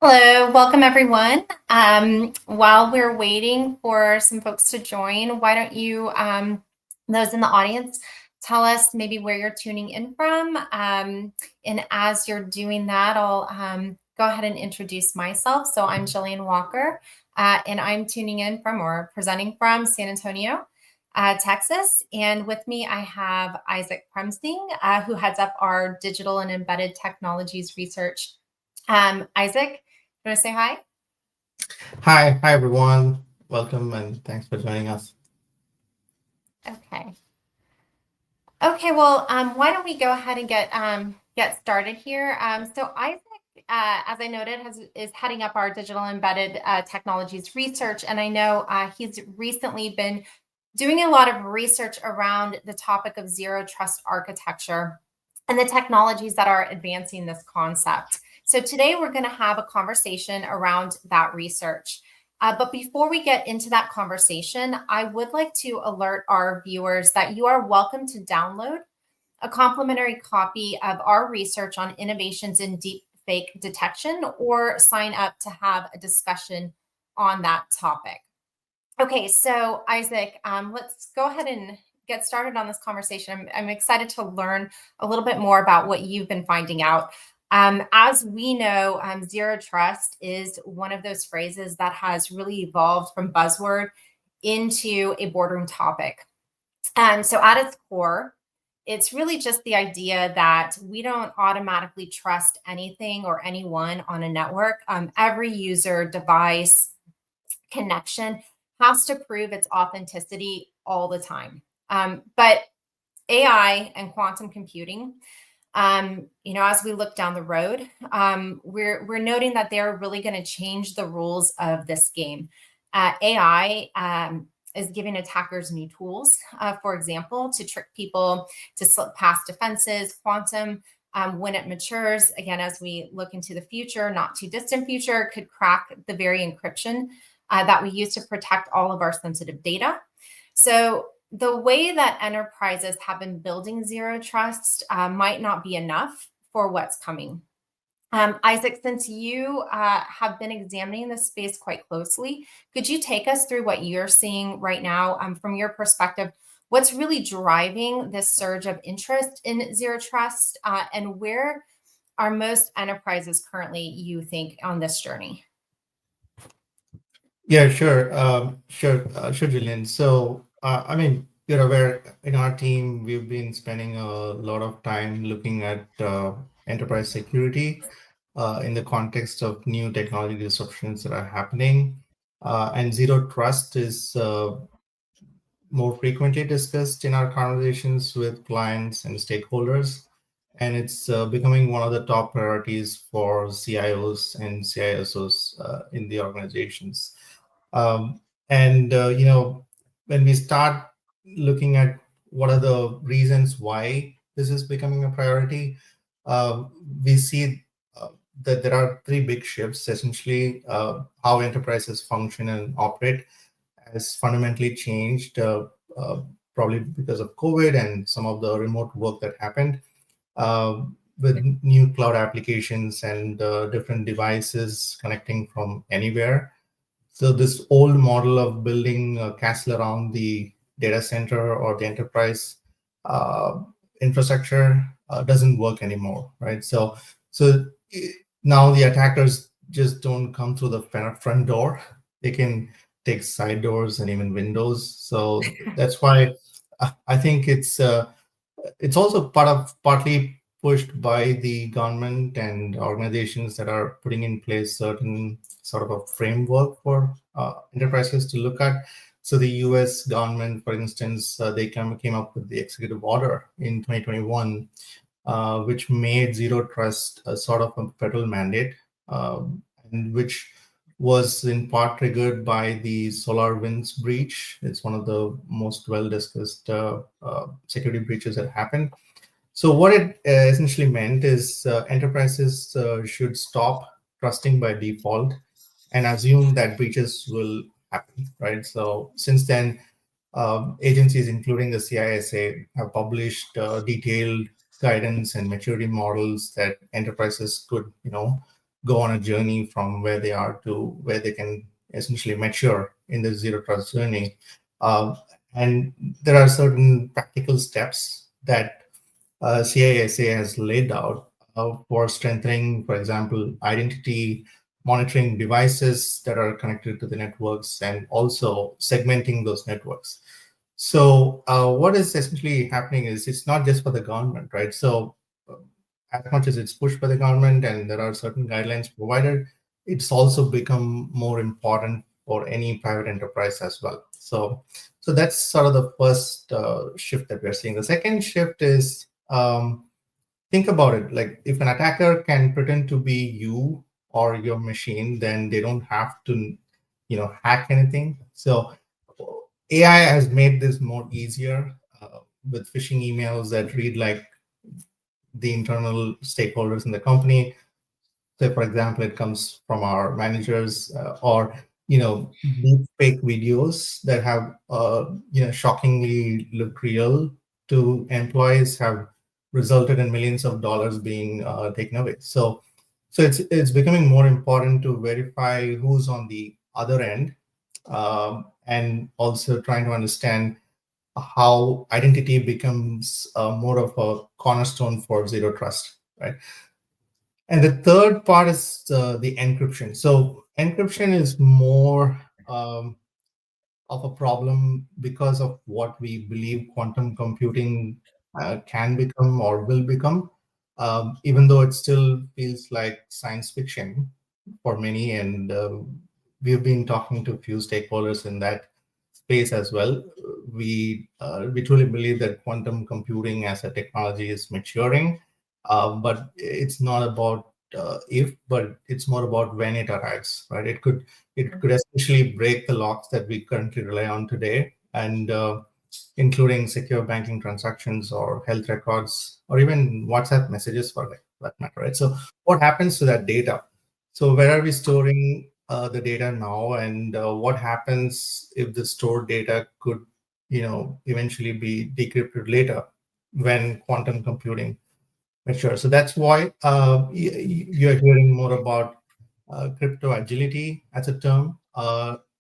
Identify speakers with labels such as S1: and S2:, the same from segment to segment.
S1: Hello, welcome everyone. While we're waiting for some folks to join, why don't you, those in the audience, tell us maybe where you're tuning in from. And as you're doing that, I'll go ahead and introduce myself. So I'm Jillian Walker, and I'm tuning in from or presenting from San Antonio, Texas. And with me, I have Isaac Premsing, who heads up our digital and embedded technologies research. Isaac, you want to say hi?
S2: Hi everyone. Welcome and thanks for joining us.
S1: Okay. Okay, well, why don't we go ahead and get started here? So Isaac, as I noted, is heading up our digital embedded technologies research, and I know he's recently been doing a lot of research around the topic of zero trust architecture and the technologies that are advancing this concept. So today we're going to have a conversation around that research. But before we get into that conversation, I would like to alert our viewers that you are welcome to download a complimentary copy of our research on innovations in deep fake detection or sign up to have a discussion on that topic. Okay, so Isaac, let's go ahead and get started on this conversation. I'm excited to learn a little bit more about what you've been finding out. As we know, zero trust is one of those phrases that has really evolved from buzzword into a boardroom topic. So at its core, it's really just the idea that we don't automatically trust anything or anyone on a network. Every user, device, connection has to prove its authenticity all the time. But AI and quantum computing, as we look down the road, we're noting that they're really going to change the rules of this game. AI is giving attackers new tools, for example, to trick people to slip past defenses. Quantum, when it matures, again, as we look into the future, not too distant future, could crack the very encryption that we use to protect all of our sensitive data. So the way that enterprises have been building zero trust might not be enough for what's coming. Isaac, since you have been examining this space quite closely, could you take us through what you're seeing right now from your perspective? What's really driving this surge of interest in zero trust, and where are most enterprises currently, you think, on this journey?
S2: Yeah, sure. Sure, Julian. So, you're aware in our team, we've been spending a lot of time looking at enterprise security in the context of new technology disruptions that are happening. And zero trust is more frequently discussed in our conversations with clients and stakeholders. And it's becoming one of the top priorities for CIOs and CISOs in the organizations. And when we start looking at what are the reasons why this is becoming a priority, we see that there are three big shifts. Essentially, how enterprises function and operate has fundamentally changed, probably because of COVID and some of the remote work that happened, uh, with new cloud applications and different devices connecting from anywhere. So this old model of building a castle around the data center or the enterprise uh, infrastructure doesn't work anymore, right? So now the attackers just don't come through the front door. They can take side doors and even windows. So that's why I think it's also partly pushed by the government and organizations that are putting in place certain sort of a framework for enterprises to look at. So the U.S. government, for instance, they came up with the executive order in 2021, which made zero trust a sort of a federal mandate, and which was in part triggered by the SolarWinds breach. It's one of the most well-discussed security breaches that happened. So what it essentially meant is enterprises should stop trusting by default and assume that breaches will happen, right? So since then, agencies, including the CISA, have published detailed guidance and maturity models that enterprises could, go on a journey from where they are to where they can essentially mature in the zero trust journey. Uh, and there are certain practical steps that CISA has laid out for strengthening, for example, identity, monitoring devices that are connected to the networks, and also segmenting those networks. So what is essentially happening is it's not just for the government, right? So uh, as much as it's pushed by the government and there are certain guidelines provided, it's also become more important for any private enterprise as well. So that's sort of the first shift that we're seeing. The second shift is think about it, like if an attacker can pretend to be you or your machine, then they don't have to, hack anything. So AI has made this more easier with phishing emails that read like the internal stakeholders in the company. Say, for example, it comes from our managers or deep fake videos that have shockingly look real to employees have resulted in millions of dollars being taken away. So it's becoming more important to verify who's on the other end, and also trying to understand how identity becomes more of a cornerstone for zero trust, right? And the third part is the encryption. So encryption is more of a problem because of what we believe quantum computing can become or will become, even though it still feels like science fiction for many. And we've been talking to a few stakeholders in that space as well. We truly believe that quantum computing as a technology is maturing, but it's not about if, but it's more about when it arrives, right? It could essentially break the locks that we currently rely on today, and including secure banking transactions or health records or even WhatsApp messages for that matter, right? So what happens to that data? So where are we storing the data now, and what happens if the stored data could, eventually be decrypted later when quantum computing matures? So that's why you're hearing more about crypto agility as a term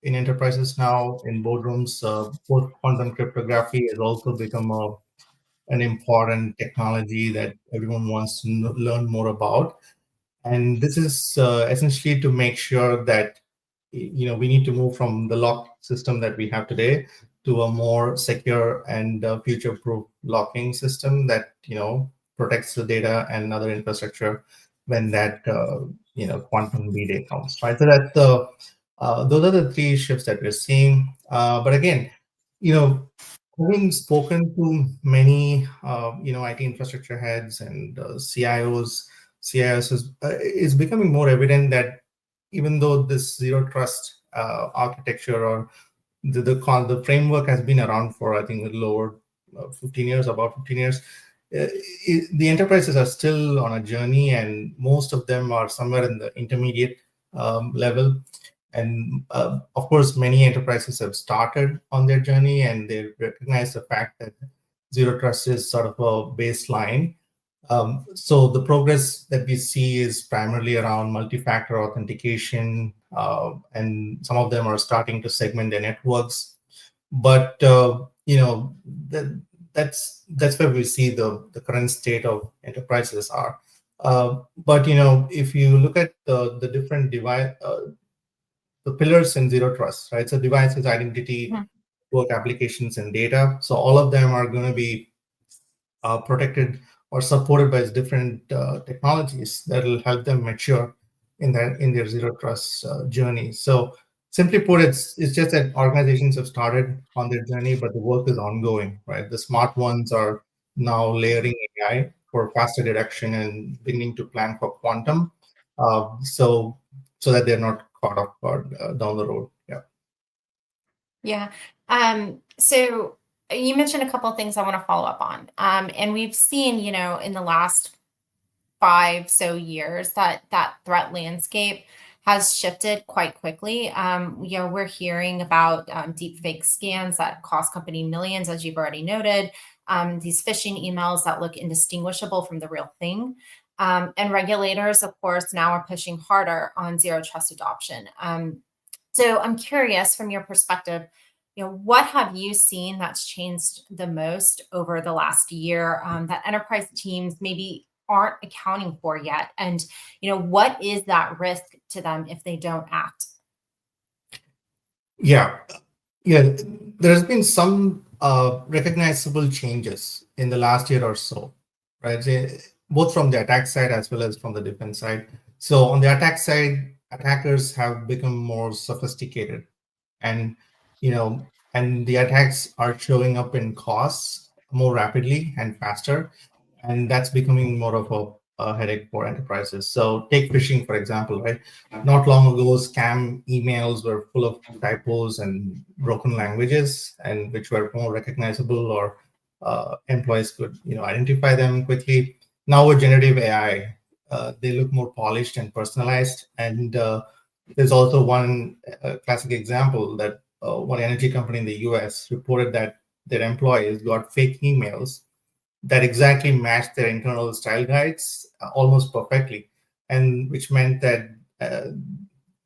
S2: in enterprises now, in boardrooms. Post-quantum cryptography has also become an important technology that everyone wants to learn more about. And this is essentially to make sure that we need to move from the lock system that we have today to a more secure and future-proof locking system that protects the data and other infrastructure when that quantum V-Day comes, right? So that's the those are the three shifts that we're seeing. But again, you know, having spoken to many IT infrastructure heads and CIOs, CIS is becoming more evident that even though this zero trust architecture or the framework has been around for, I think, a little over 15 years, about 15 years, the enterprises are still on a journey, and most of them are somewhere in the intermediate level. And of course, many enterprises have started on their journey, and they recognize the fact that zero trust is sort of a baseline. So the progress that we see is primarily around multi-factor authentication, and some of them are starting to segment their networks. But that's where we see the current state of enterprises are. But if you look at the different device, the pillars in zero trust, right? So devices, identity,
S1: Mhm.
S2: work applications, and data. So all of them are going to be protected or supported by different technologies that will help them mature in their zero trust journey. So simply put, it's just that organizations have started on their journey, but the work is ongoing, right? The smart ones are now layering AI for faster detection and beginning to plan for quantum, so that they're not caught off guard down the road. Yeah.
S1: Yeah. So you mentioned a couple of things I want to follow up on. And we've seen, in the last 5 years that threat landscape has shifted quite quickly. We're hearing about deep fake scans that cost company millions, as you've already noted. These phishing emails that look indistinguishable from the real thing. And regulators, of course, now are pushing harder on zero trust adoption. So I'm curious from your perspective, what have you seen that's changed the most over the last year that enterprise teams maybe aren't accounting for yet? And, what is that risk to them if they don't act?
S2: Yeah, yeah. There's been some recognizable changes in the last year or so, right? Both from the attack side as well as from the defense side. So on the attack side, attackers have become more sophisticated, and and the attacks are showing up in costs more rapidly and faster, and that's becoming more of a headache for enterprises. So take phishing, for example, right? Not long ago, scam emails were full of typos and broken languages, and which were more recognizable, or employees could identify them quickly. Now with generative AI, they look more polished and personalized. And there's also one classic example that one energy company in the US reported that their employees got fake emails that exactly matched their internal style guides almost perfectly, and which meant that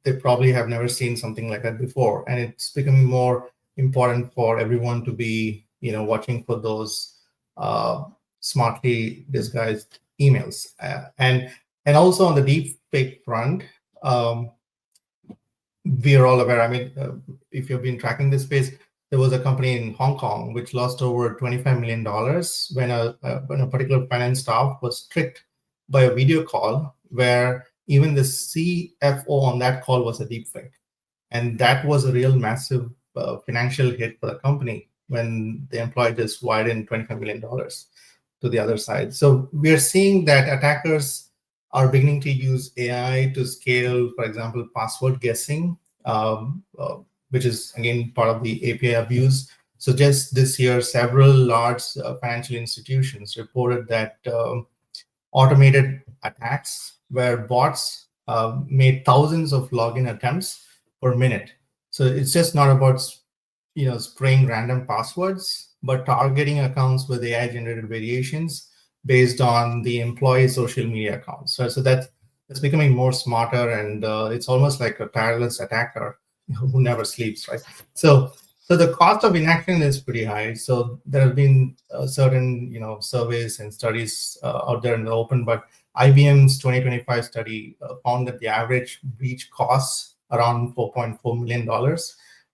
S2: they probably have never seen something like that before. And it's becoming more important for everyone to be, watching for those smartly disguised emails. And also on the deep fake front, we are all aware. I mean, if you've been tracking this space, there was a company in Hong Kong which lost over $25 million when a particular finance staff was tricked by a video call where even the CFO on that call was a deepfake. And that was a real massive financial hit for the company when the employee just wired in $25 million to the other side. So we are seeing that attackers are beginning to use AI to scale, for example, password guessing, which is again part of the API abuse. So just this year, several large financial institutions reported that automated attacks where bots made thousands of login attempts per minute. So it's just not about spraying random passwords, but targeting accounts with AI generated variations based on the employee social media accounts. So that's becoming more smarter, and it's almost like a tireless attacker who never sleeps, right? So the cost of inaction is pretty high. So there have been certain surveys and studies out there in the open, but IBM's 2025 study found that the average breach costs around $4.4 million.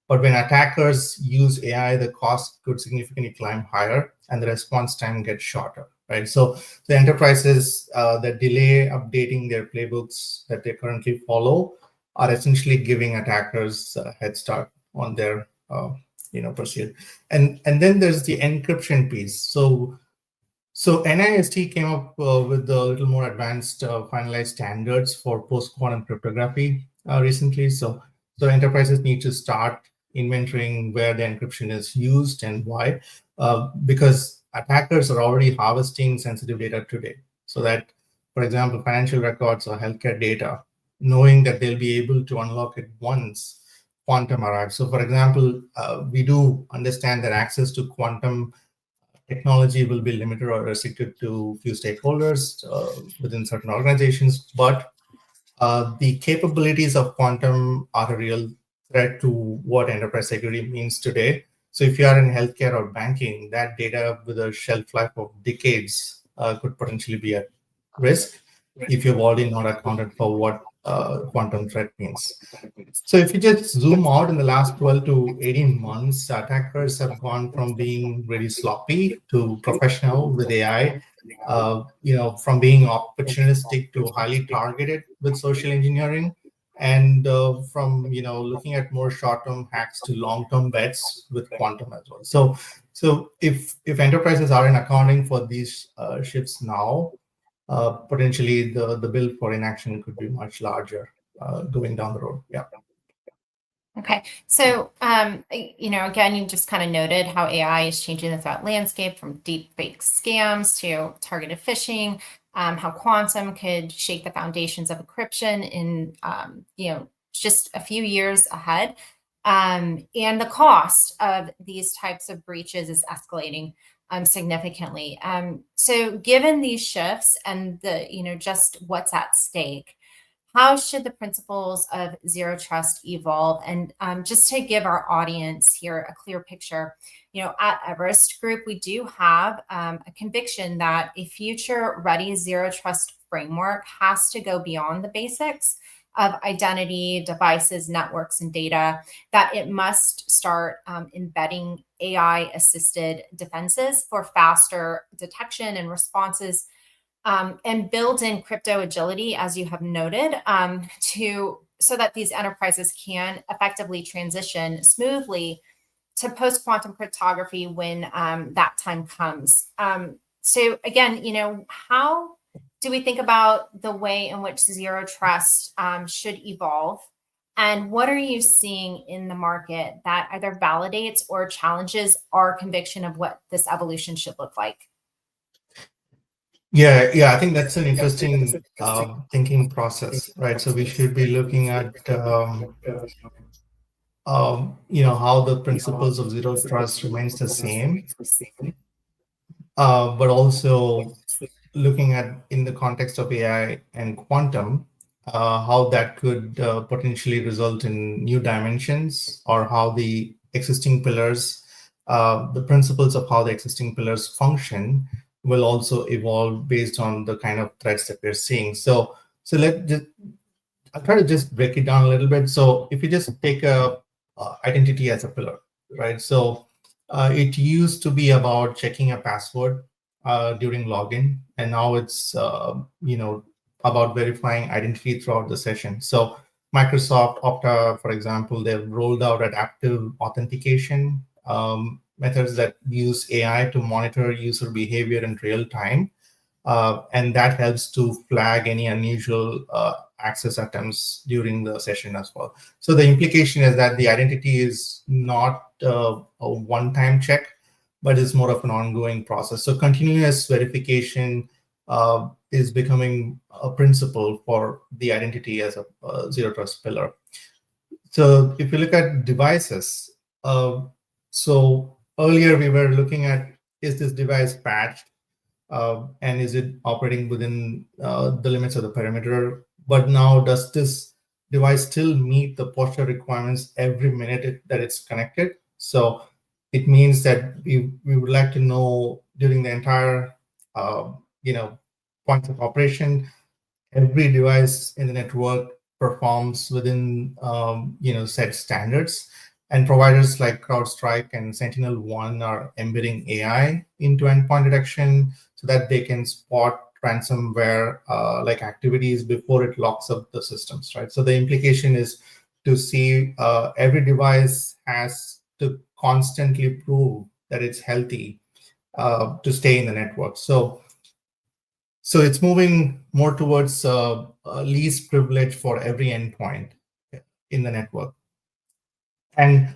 S2: But when attackers use AI, the cost could significantly climb higher and the response time gets shorter, right? So the enterprises that delay updating their playbooks that they currently follow are essentially giving attackers a head start on their pursuit. And then there's the encryption piece. So NIST came up with a little more advanced finalized standards for post-quantum cryptography recently. So enterprises need to start inventorying where the encryption is used and why, because attackers are already harvesting sensitive data today. So that, for example, financial records or healthcare data, knowing that they'll be able to unlock it once quantum arrives. So, for example, we do understand that access to quantum technology will be limited or restricted to few stakeholders within certain organizations, but the capabilities of quantum are a real threat to what enterprise security means today. So if you are in healthcare or banking, that data with a shelf life of decades could potentially be at risk if you've already not accounted for what quantum threat means. So if you just zoom out in the last 12 to 18 months, attackers have gone from being really sloppy to professional with AI, from being opportunistic to highly targeted with social engineering, and from looking at more short-term hacks to long-term bets with quantum as well. So if enterprises aren't accounting for these shifts now, potentially the bill for inaction could be much larger going down the road. Yeah.
S1: Okay. So, again, you just kind of noted how AI is changing the threat landscape from deep fake scams to targeted phishing, how quantum could shake the foundations of encryption in, just a few years ahead. And the cost of these types of breaches is escalating. significantly. So given these shifts and the, just what's at stake, how should the principles of zero trust evolve? And just to give our audience here a clear picture, at Everest Group, we do have a conviction that a future ready zero trust framework has to go beyond the basics of identity, devices, networks, and data, that it must start embedding AI assisted defenses for faster detection and responses, and build in crypto agility, as you have noted, so that these enterprises can effectively transition smoothly to post quantum cryptography when that time comes. So again, how do we think about the way in which zero trust should evolve? And what are you seeing in the market that either validates or challenges our conviction of what this evolution should look like?
S2: Yeah, I think that's an interesting thinking process, right? So we should be looking at how the principles of zero trust remains the same, but also looking at, in the context of AI and quantum, how that could potentially result in new dimensions, or how the existing pillars, the principles of how the existing pillars function will also evolve based on the kind of threats that we're seeing. So I'll try to just break it down a little bit. So if you just take a identity as a pillar, right? So it used to be about checking a password during login, and now it's about verifying identity throughout the session. So Microsoft Okta, for example, they've rolled out adaptive authentication methods that use AI to monitor user behavior in real time. And that helps to flag any unusual access attempts during the session as well. So the implication is that the identity is not a one-time check, but is more of an ongoing process. So continuous verification is becoming a principle for the identity as a zero trust pillar. So if you look at devices, so earlier we were looking at, is this device patched? And is it operating within the limits of the perimeter? But now, does this device still meet the posture requirements every minute that it's connected? So it means that we would like to know during the entire points of operation, every device in the network performs within set standards. And providers like CrowdStrike and SentinelOne are embedding AI into endpoint detection so that they can spot ransomware like activities before it locks up the systems, right? So the implication is to see every device has to constantly prove that it's healthy to stay in the network. So it's moving more towards least privilege for every endpoint in the network. And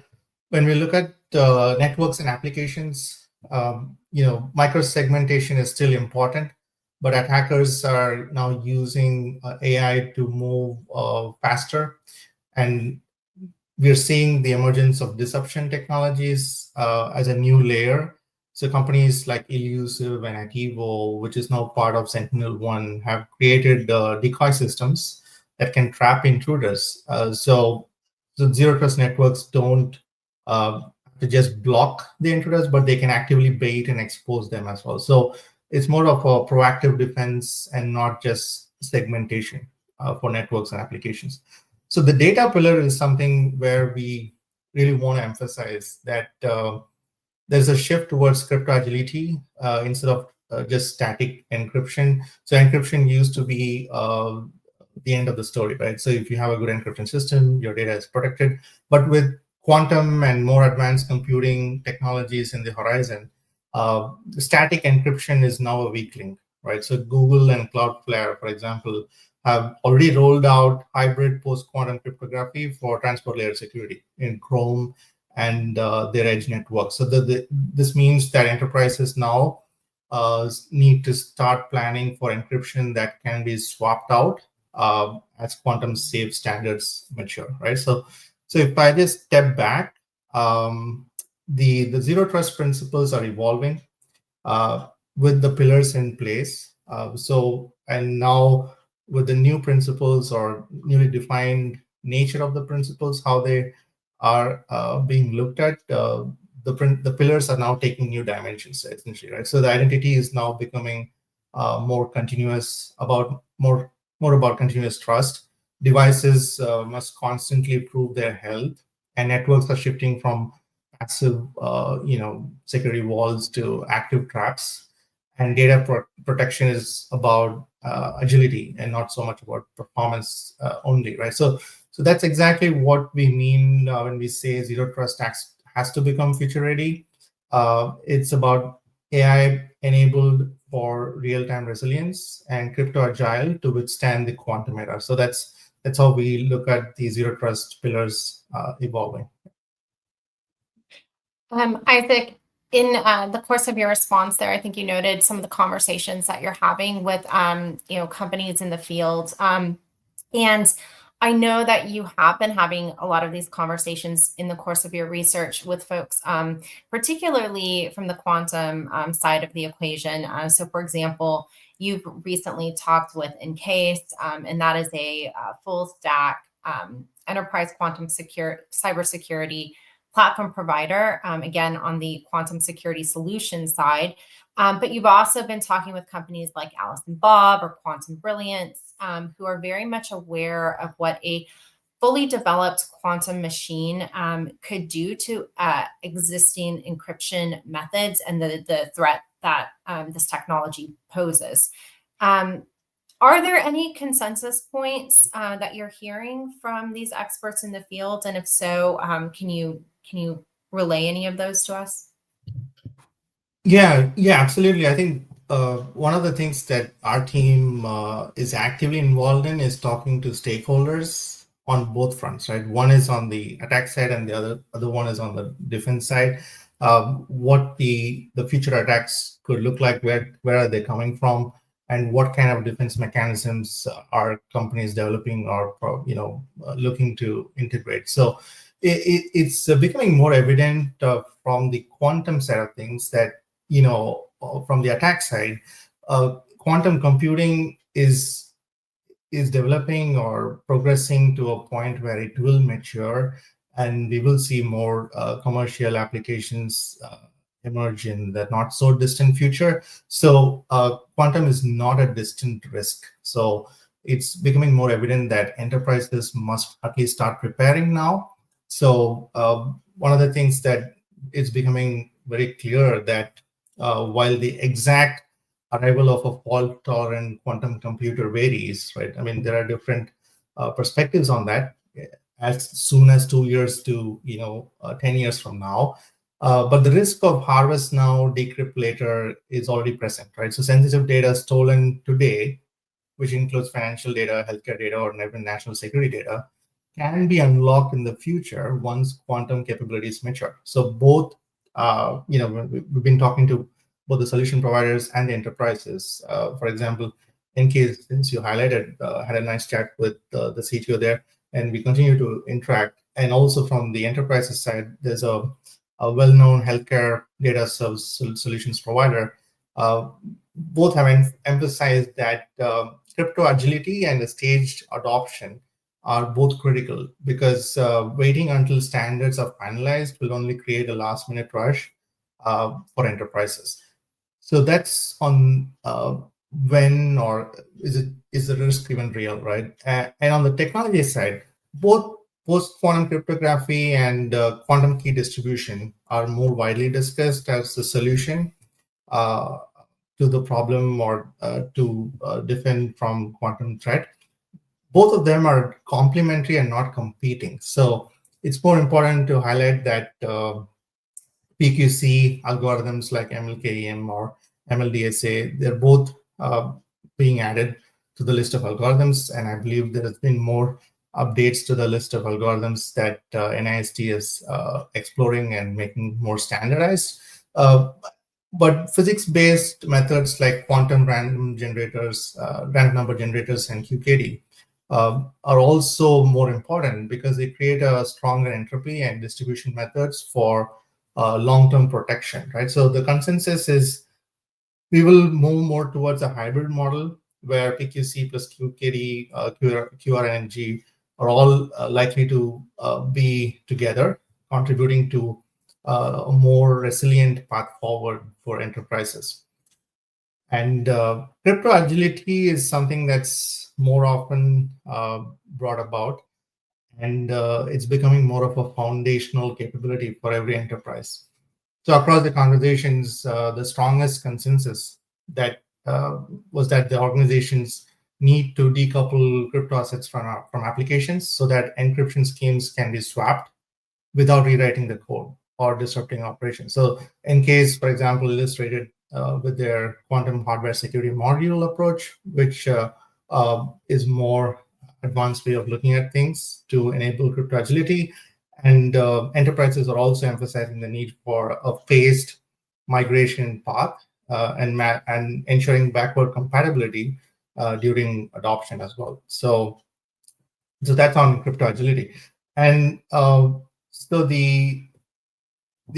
S2: when we look at networks and applications, micro-segmentation is still important, but attackers are now using AI to move faster. And we're seeing the emergence of disruption technologies as a new layer. So companies like Elusive and Ativo, which is now part of SentinelOne, have created decoy systems that can trap intruders. So zero trust networks don't have to just block the intruders, but they can actively bait and expose them as well. So it's more of a proactive defense and not just segmentation for networks and applications. So the data pillar is something where we really want to emphasize that there's a shift towards crypto agility instead of just static encryption. So encryption used to be the end of the story, right? So if you have a good encryption system, your data is protected. But with quantum and more advanced computing technologies in the horizon, static encryption is now a weak link, right? So Google and Cloudflare, for example, have already rolled out hybrid post-quantum cryptography for transport layer security in Chrome and their edge network. So this means that enterprises now need to start planning for encryption that can be swapped out as quantum safe standards mature, right? So if I just step back, the zero trust principles are evolving. with the pillars in place. And now with the new principles or newly defined nature of the principles, how they are being looked at, the pillars are now taking new dimensions essentially, right? So the identity is now becoming more continuous, more about continuous trust. Devices must constantly prove their health, and networks are shifting from passive, security walls to active traps. And data protection is about agility and not so much about performance only, right? So that's exactly what we mean when we say zero trust has to become future ready. It's about AI enabled for real-time resilience and crypto agile to withstand the quantum era. So that's how we look at the zero trust pillars evolving.
S1: Isaac, in the course of your response there, I think you noted some of the conversations that you're having with companies in the field. And I know that you have been having a lot of these conversations in the course of your research with folks, particularly from the quantum side of the equation. So, for example, you've recently talked with Encase, and that is a full stack enterprise quantum cybersecurity platform provider, again, on the quantum security solution side. But you've also been talking with companies like Alice and Bob or Quantum Brilliance, who are very much aware of what a fully developed quantum machine could do to existing encryption methods and the threat that this technology poses. Are there any consensus points that you're hearing from these experts in the field? And if so, can you relay any of those to us?
S2: Yeah, absolutely. I think one of the things that our team is actively involved in is talking to stakeholders on both fronts, right? One is on the attack side, and the other one is on the defense side. What the future attacks could look like, where are they coming from, and what kind of defense mechanisms are companies developing or looking to integrate. So it's becoming more evident from the quantum side of things that from the attack side, quantum computing is developing or progressing to a point where it will mature, and we will see more commercial applications emerge in the not so distant future. So quantum is not a distant risk. So it's becoming more evident that enterprises must at least start preparing now. So one of the things that is becoming very clear that while the exact arrival of a fault-tolerant quantum computer varies, right? I mean, there are different perspectives on that, as soon as 2 years to 10 years from now. But the risk of harvest now, decrypt later is already present, right? So sensitive data stolen today, which includes financial data, healthcare data, or even national security data, can be unlocked in the future once quantum capabilities mature. So both, we've been talking to both the solution providers and the enterprises. For example, Encase, since you highlighted, had a nice chat with the CTO there, and we continue to interact. And also from the enterprises side, there's a well-known healthcare data service solutions provider. Both have emphasized that crypto agility and the staged adoption are both critical, because waiting until standards are finalized will only create a last-minute rush for enterprises. So that's on when, or is the risk even real, right? And on the technology side, both post-quantum cryptography and quantum key distribution are more widely discussed as the solution to the problem, or to defend from quantum threat. Both of them are complementary and not competing. So it's more important to highlight that PQC algorithms like MLKEM or MLDSA, they're both being added to the list of algorithms. And I believe there has been more updates to the list of algorithms that NIST is exploring and making more standardized. But physics-based methods like quantum random generators, random number generators, and QKD are also more important, because they create a stronger entropy and distribution methods for long-term protection, right? So the consensus is We will move more towards a hybrid model where PQC plus QKD, QRNG are all likely to be together, contributing to a more resilient path forward for enterprises. And crypto agility is something that's more often brought about, and it's becoming more of a foundational capability for every enterprise. So across the conversations, the strongest consensus that was that the organizations need to decouple crypto assets from applications so that encryption schemes can be swapped without rewriting the code or disrupting operations. So in case, for example, illustrated with their quantum hardware security module approach, which is more advanced way of looking at things to enable crypto agility. And enterprises are also emphasizing the need for a phased migration path and ensuring backward compatibility during adoption as well. So that's on crypto agility. And so the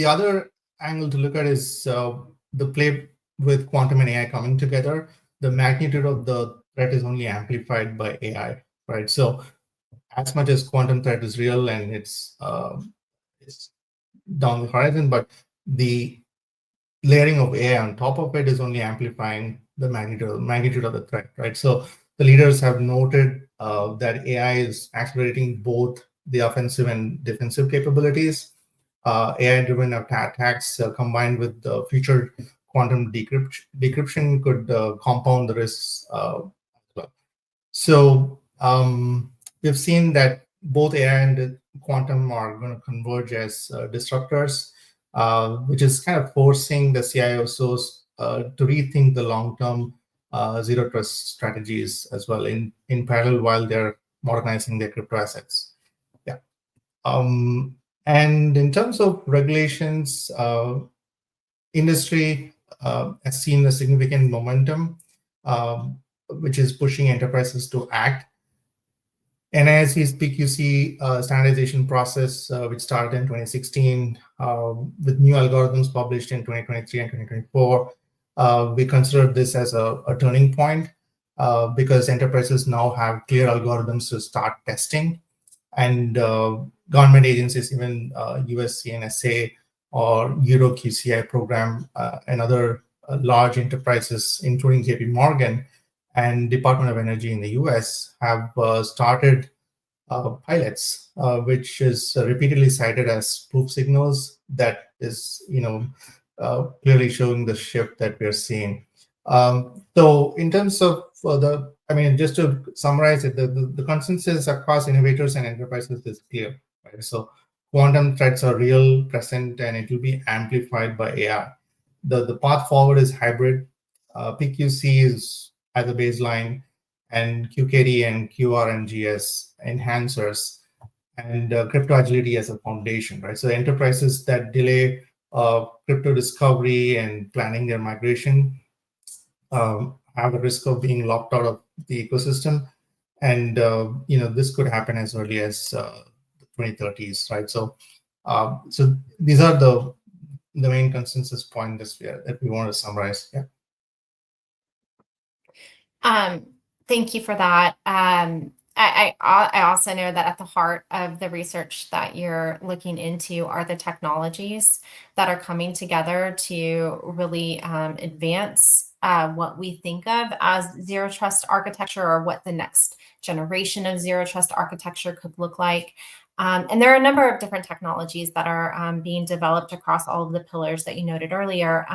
S2: other angle to look at is the play with quantum and AI coming together. The magnitude of the threat is only amplified by AI, right? So as much as quantum threat is real and it's down the horizon, but the layering of AI on top of it is only amplifying the magnitude of the threat, right? So the leaders have noted that AI is accelerating both the offensive and defensive capabilities. AI-driven attacks combined with the future quantum decryption could compound the risks as well. So we've seen that both AI and quantum are going to converge as disruptors, which is kind of forcing the CIOs to rethink the long-term zero trust strategies as well in parallel while they're modernizing their crypto assets. Yeah. And in terms of regulations, industry has seen a significant momentum, which is pushing enterprises to act. NIST's PQC standardization process, which started in 2016, with new algorithms published in 2023 and 2024, we consider this as a turning point because enterprises now have clear algorithms to start testing. And government agencies, even US CNSA or Euro QCI program and other large enterprises, including JP Morgan and Department of Energy in the US, have started pilots, which is repeatedly cited as proof signals that is, clearly showing the shift that we're seeing. So in terms of just to summarize it, the consensus across innovators and enterprises is clear, right? So quantum threats are real, present, and it will be amplified by AI. The path forward is hybrid. PQC is as a baseline, and QKD and QRNGS enhancers, and crypto agility as a foundation, right? So enterprises that delay crypto discovery and planning their migration have a risk of being locked out of the ecosystem. And, this could happen as early as the 2030s, right? So these are the main consensus points that we want to summarize. Yeah.
S1: Thank you for that. I also know that at the heart of the research that you're looking into are the technologies that are coming together to really advance what we think of as zero trust architecture, or what the next generation of zero trust architecture could look like. And there are a number of different technologies that are being developed across all of the pillars that you noted earlier.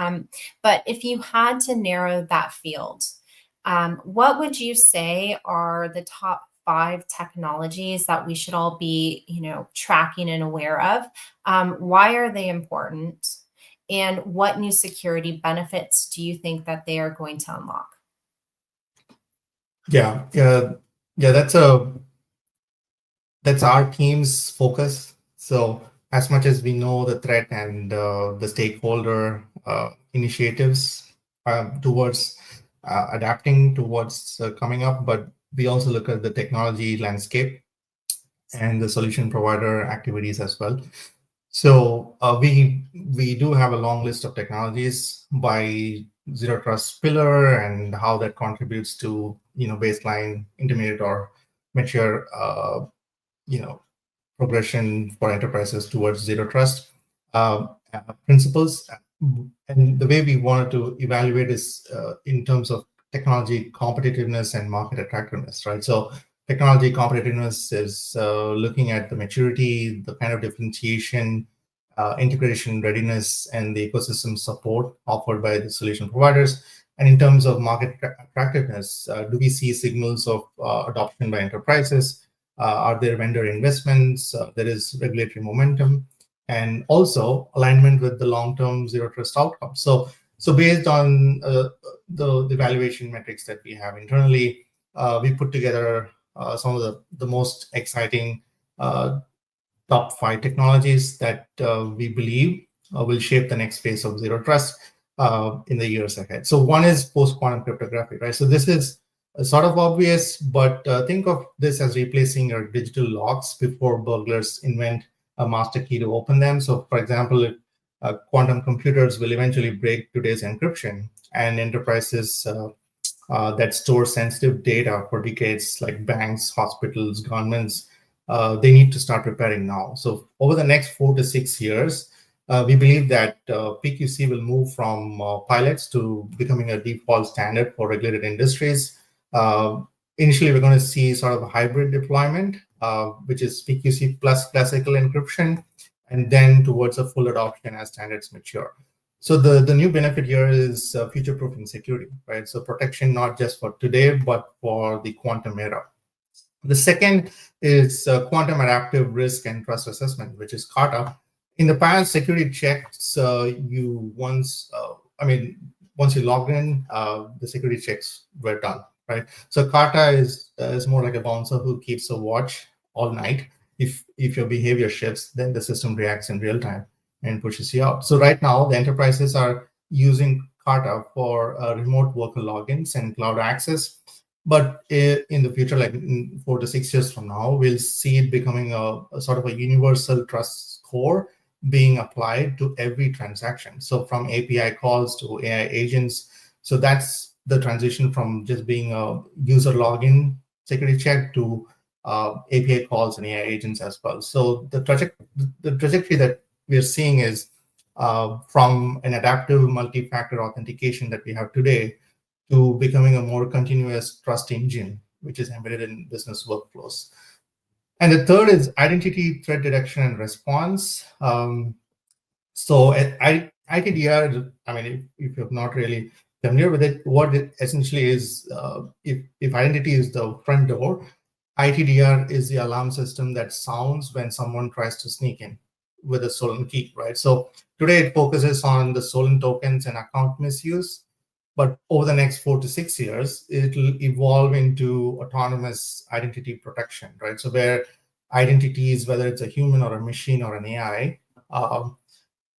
S1: But if you had to narrow that field, what would you say are the top 5 technologies that we should all be, tracking and aware of? Why are they important? And what new security benefits do you think that they are going to unlock?
S2: Yeah. That's our team's focus. So as much as we know the threat and the stakeholder initiatives towards adapting towards coming up, but we also look at the technology landscape and the solution provider activities as well. So we do have a long list of technologies by zero trust pillar and how that contributes to baseline, intermediate, or mature progression for enterprises towards zero trust principles. And the way we wanted to evaluate is in terms of technology competitiveness and market attractiveness, right? So technology competitiveness is looking at the maturity, the kind of differentiation, integration readiness, and the ecosystem support offered by the solution providers. And in terms of market attractiveness, do we see signals of adoption by enterprises? Are there vendor investments? There is regulatory momentum, and also alignment with the long-term zero trust outcomes. So based on the evaluation metrics that we have internally, we put together some of the most exciting top 5 technologies that we believe will shape the next phase of zero trust in the years ahead. So one is post-quantum cryptography, right? So this is sort of obvious, but think of this as replacing your digital locks before burglars invent a master key to open them. So for example, quantum computers will eventually break today's encryption, and enterprises that store sensitive data for decades, like banks, hospitals, governments, they need to start preparing now. So over the next 4 to 6 years, we believe that PQC will move from pilots to becoming a default standard for regulated industries. Initially, we're going to see sort of a hybrid deployment, which is PQC plus classical encryption, and then towards a full adoption as standards mature. So the new benefit here is future-proofing security, right? So protection not just for today, but for the quantum era. The second is quantum adaptive risk and trust assessment, which is CARTA. In the past, security checks once you logged in, the security checks were done, right? So CARTA is more like a bouncer who keeps a watch all night. If your behavior shifts, then the system reacts in real time and pushes you out. So right now, the enterprises are using CARTA for remote worker logins and cloud access. But in the future, like in 4 to 6 years from now, we'll see it becoming a sort of a universal trust score being applied to every transaction. So from API calls to AI agents. So that's the transition from just being a user login security check to API calls and AI agents as well. So the trajectory that we're seeing is from an adaptive multi-factor authentication that we have today to becoming a more continuous trust engine, which is embedded in business workflows. And the third is identity threat detection and response. So at ITDR, if you're not really familiar with it, what it essentially is, if identity is the front door, ITDR is the alarm system that sounds when someone tries to sneak in with a stolen key, right? So today it focuses on the stolen tokens and account misuse. But over the next 4 to 6 years, it'll evolve into autonomous identity protection, right? So where identities, whether it's a human or a machine or an AI,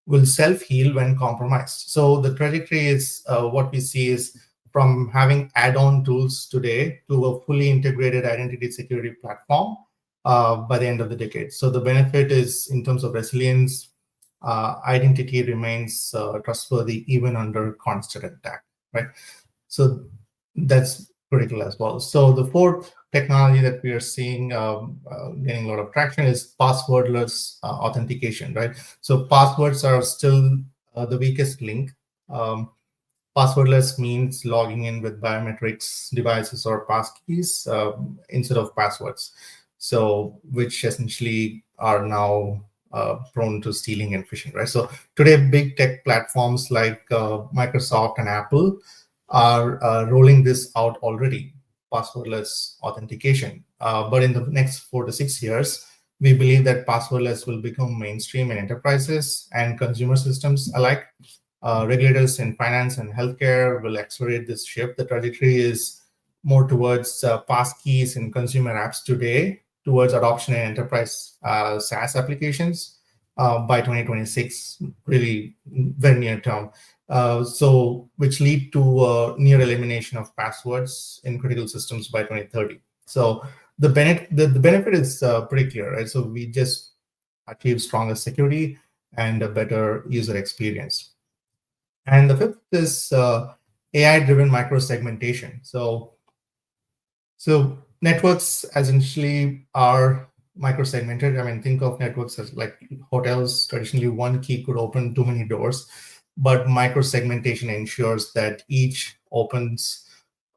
S2: will self-heal when compromised. So the trajectory is what we see is from having add-on tools today to a fully integrated identity security platform by the end of the decade. So the benefit is in terms of resilience, identity remains trustworthy even under constant attack, right? So that's critical as well. So the fourth technology that we are seeing getting a lot of traction is passwordless authentication, right? So passwords are still the weakest link. Passwordless means logging in with biometrics devices or passkeys instead of passwords. So which essentially are now prone to stealing and phishing, right? So today, big tech platforms like Microsoft and Apple are rolling this out already, passwordless authentication. But in the next 4 to 6 years, we believe that passwordless will become mainstream in enterprises and consumer systems alike. Regulators in finance and healthcare will accelerate this shift. The trajectory is more towards passkeys in consumer apps today, towards adoption in enterprise SaaS applications by 2026, really very near term. So which lead to near elimination of passwords in critical systems by 2030. So the benefit is pretty clear, right? So we just achieve stronger security and a better user experience. And the fifth is AI-driven microsegmentation. So networks essentially are microsegmented. I mean, think of networks as like hotels. Traditionally, one key could open too many doors, but microsegmentation ensures that each opens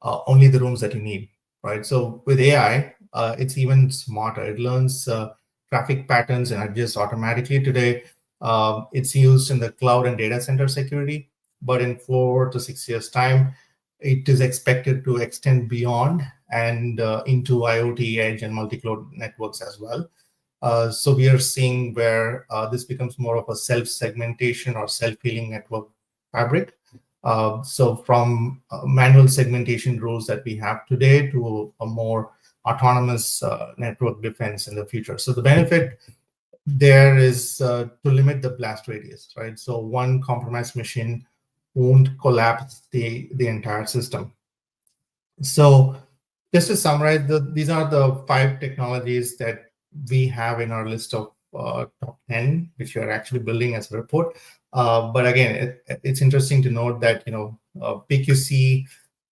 S2: only the rooms that you need, right? So with AI, it's even smarter. It learns traffic patterns and adjusts automatically. Today, it's used in the cloud and data center security, but in 4 to 6 years' time, it is expected to extend beyond and into IoT, edge, and multi-cloud networks as well. So we are seeing where this becomes more of a self-segmentation or self-healing network fabric. So from manual segmentation rules that we have today to a more autonomous network defense in the future. So the benefit there is to limit the blast radius, right? So one compromised machine won't collapse the entire system. So just to summarize, these are the 5 technologies that we have in our list of top 10, which we are actually building as a report. But again, it's interesting to note that PQC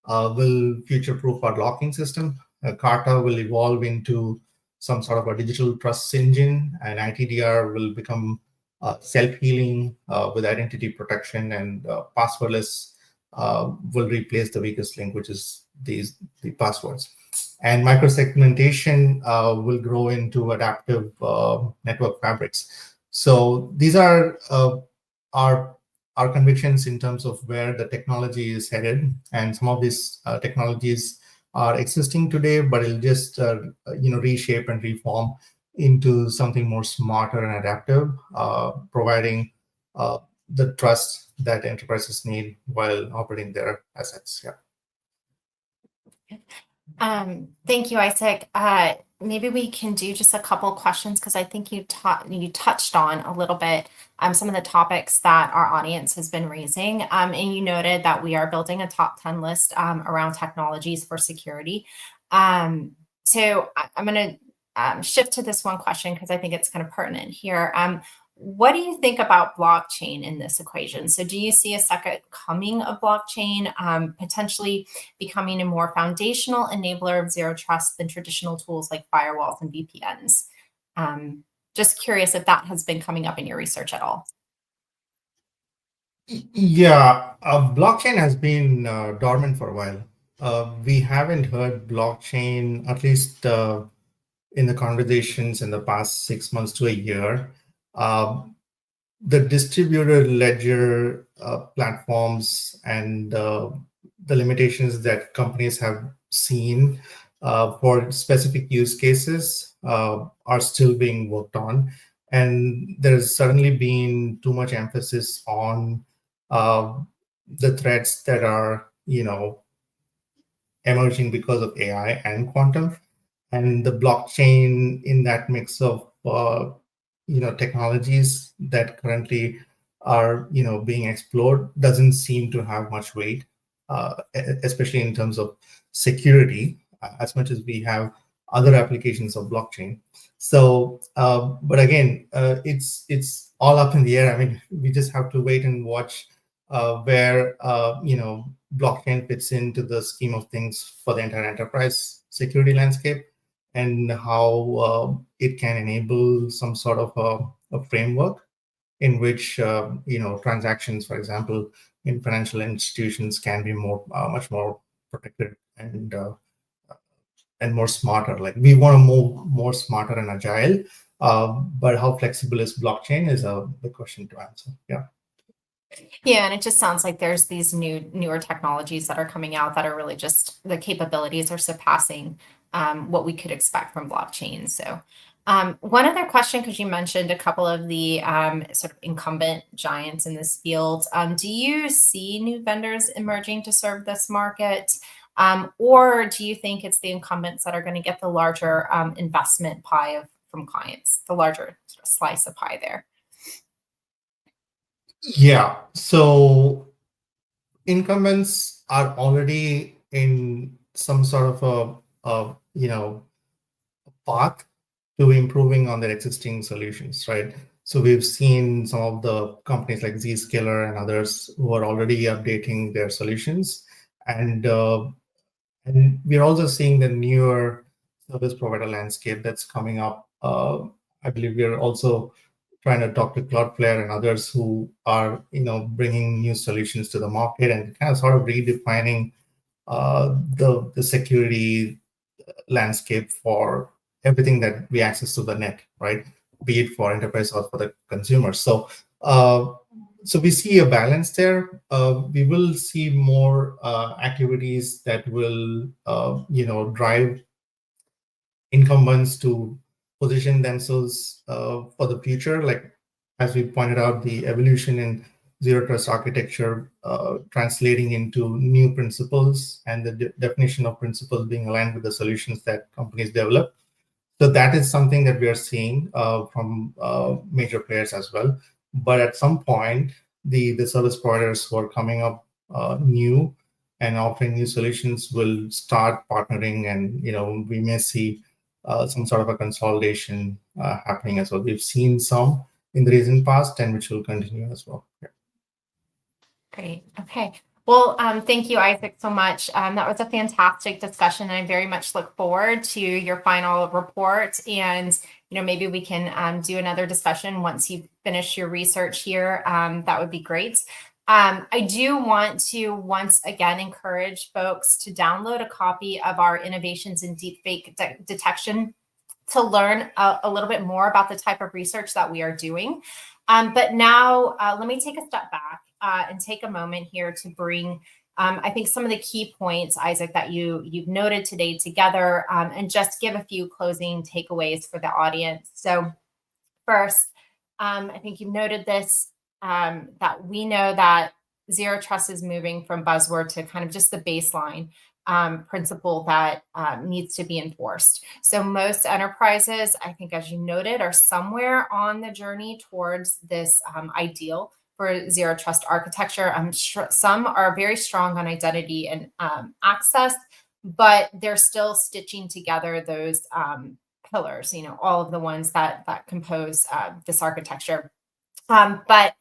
S2: will future-proof our locking system. Carta will evolve into some sort of a digital trust engine, and ITDR will become self-healing with identity protection, and passwordless will replace the weakest link, which is the passwords. And microsegmentation will grow into adaptive network fabrics. So these are our convictions in terms of where the technology is headed, and some of these technologies are existing today, but it'll just reshape and reform into something more smarter and adaptive, providing the trust that enterprises need while operating their assets. Yeah.
S1: Thank you, Isaac. Maybe we can do just a couple questions because I think you touched on a little bit some of the topics that our audience has been raising. And you noted that we are building a top 10 list around technologies for security. So I'm going to shift to this one question because I think it's kind of pertinent here. What do you think about blockchain in this equation? So do you see a second coming of blockchain potentially becoming a more foundational enabler of zero trust than traditional tools like firewalls and VPNs? Just curious if that has been coming up in your research at all.
S2: Yeah, blockchain has been dormant for a while. We haven't heard blockchain, at least in the conversations in the past 6 months to a year. The distributed ledger platforms and the limitations that companies have seen for specific use cases are still being worked on. And there's certainly been too much emphasis on the threats that are, emerging because of AI and quantum, and the blockchain in that mix of technologies that currently are being explored doesn't seem to have much weight, especially in terms of security, as much as we have other applications of blockchain. So, but again, it's all up in the air. I mean, we just have to wait and watch where blockchain fits into the scheme of things for the entire enterprise security landscape, and how it can enable some sort of a framework in which transactions, for example, in financial institutions, can be much more protected and more smarter. Like, we want to move more smarter and agile, but how flexible is blockchain is a big question to answer. Yeah.
S1: Yeah, and it just sounds like there's these newer technologies that are coming out that are really just the capabilities are surpassing what we could expect from blockchain. So one other question, because you mentioned a couple of the sort of incumbent giants in this field. Do you see new vendors emerging to serve this market? Or do you think it's the incumbents that are going to get the larger investment pie from clients, the larger sort of slice of pie there?
S2: Yeah. So incumbents are already in some sort of a path to improving on their existing solutions, right? So we've seen some of the companies like Zscaler and others who are already updating their solutions. And we're also seeing the newer service provider landscape that's coming up. I believe we're also trying to talk to Cloudflare and others who are, bringing new solutions to the market and kind of sort of redefining the security landscape for everything that we access to the net, right? Be it for enterprise or for the consumer. So we see a balance there. We will see more activities that will, drive incumbents to position themselves for the future. Like, as we pointed out, the evolution in zero trust architecture translating into new principles and the definition of principles being aligned with the solutions that companies develop. So that is something that we are seeing from major players as well. But at some point, the service providers who are coming up new and offering new solutions will start partnering, and we may see some sort of a consolidation happening as well. We've seen some in the recent past, and which will continue as well. Yeah.
S1: Great. Okay. Well, thank you, Isaac, so much. That was a fantastic discussion, and I very much look forward to your final report. And maybe we can do another discussion once you finish your research here. That would be great. I do want to once again encourage folks to download a copy of our Innovations in Deepfake Detection to learn a little bit more about the type of research that we are doing. But now let me take a step back and take a moment here to bring, I think, some of the key points, Isaac, that you've noted today together, and just give a few closing takeaways for the audience. So first, I think you've noted this, that we know that zero trust is moving from buzzword to kind of just the baseline principle that needs to be enforced. So most enterprises, I think, as you noted, are somewhere on the journey towards this ideal for zero trust architecture. I'm sure some are very strong on identity and access, but they're still stitching together those pillars, all of the ones that compose this architecture. But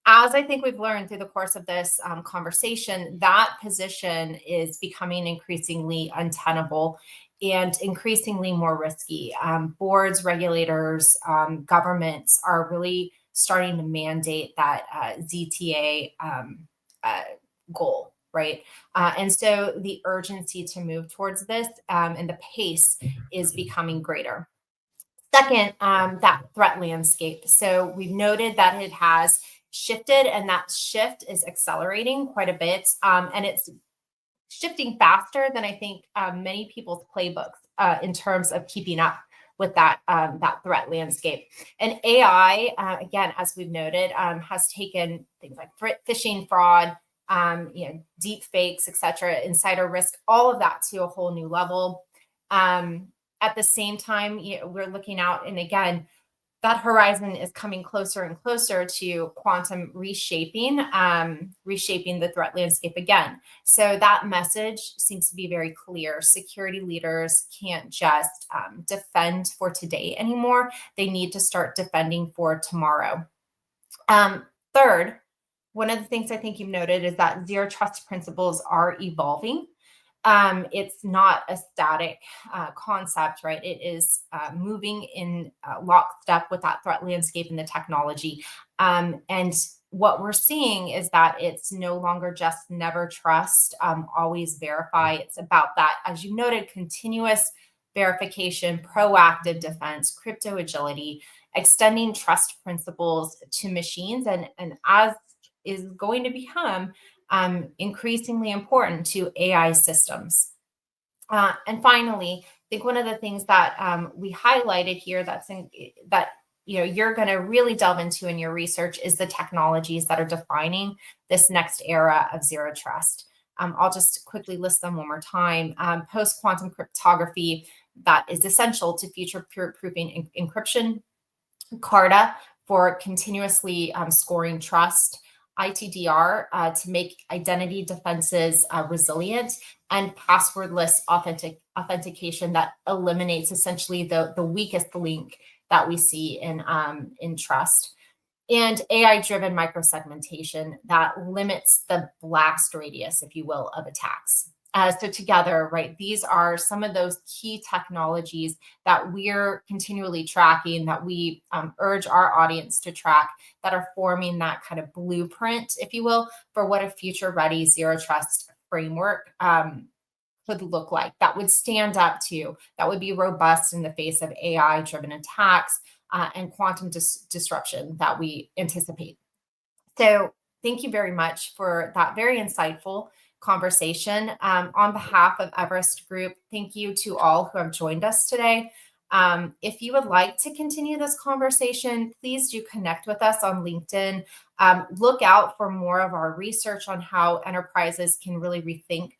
S1: as I think we've learned through the course of this conversation, that position is becoming increasingly untenable and increasingly more risky. Boards, regulators, governments are really starting to mandate that ZTA goal, right? And so the urgency to move towards this and the pace is becoming greater. Second, that threat landscape. So we've noted that it has shifted, and that shift is accelerating quite a bit. And it's shifting faster than I think many people's playbooks in terms of keeping up with that threat landscape. And AI, again, as we've noted, has taken things like phishing, fraud, deep fakes, et cetera, insider risk, all of that to a whole new level. At the same time, we're looking out, and again, that horizon is coming closer and closer to quantum reshaping the threat landscape again. So that message seems to be very clear. Security leaders can't just defend for today anymore. They need to start defending for tomorrow. Third, one of the things I think you've noted is that zero trust principles are evolving. It's not a static concept, right? It is moving in lockstep with that threat landscape and the technology. And what we're seeing is that it's no longer just never trust, always verify. It's about that, as you noted, continuous verification, proactive defense, crypto agility, extending trust principles to machines, and as is going to become increasingly important to AI systems. And finally, I think one of the things that we highlighted here that you're going to really delve into in your research is the technologies that are defining this next era of zero trust. I'll just quickly list them one more time. Post-quantum cryptography that is essential to future-proofing encryption, CARTA for continuously scoring trust, ITDR to make identity defenses resilient, and passwordless authentication that eliminates essentially the weakest link that we see in trust, and AI-driven microsegmentation that limits the blast radius, if you will, of attacks. So together, right, these are some of those key technologies that we're continually tracking, that we urge our audience to track, that are forming that kind of blueprint, if you will, for what a future-ready zero trust framework could look like, that would stand up to, that would be robust in the face of AI-driven attacks and quantum disruption that we anticipate. So thank you very much for that very insightful conversation. On behalf of Everest Group, thank you to all who have joined us today. If you would like to continue this conversation, please do connect with us on LinkedIn. Look out for more of our research on how enterprises can really rethink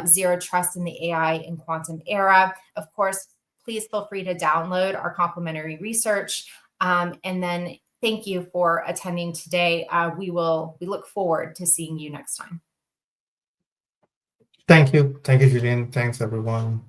S1: zero trust in the AI and quantum era. Of course, please feel free to download our complimentary research. And then thank you for attending today. We look forward to seeing you next time.
S2: Thank you. Thank you, Julian. Thanks, everyone.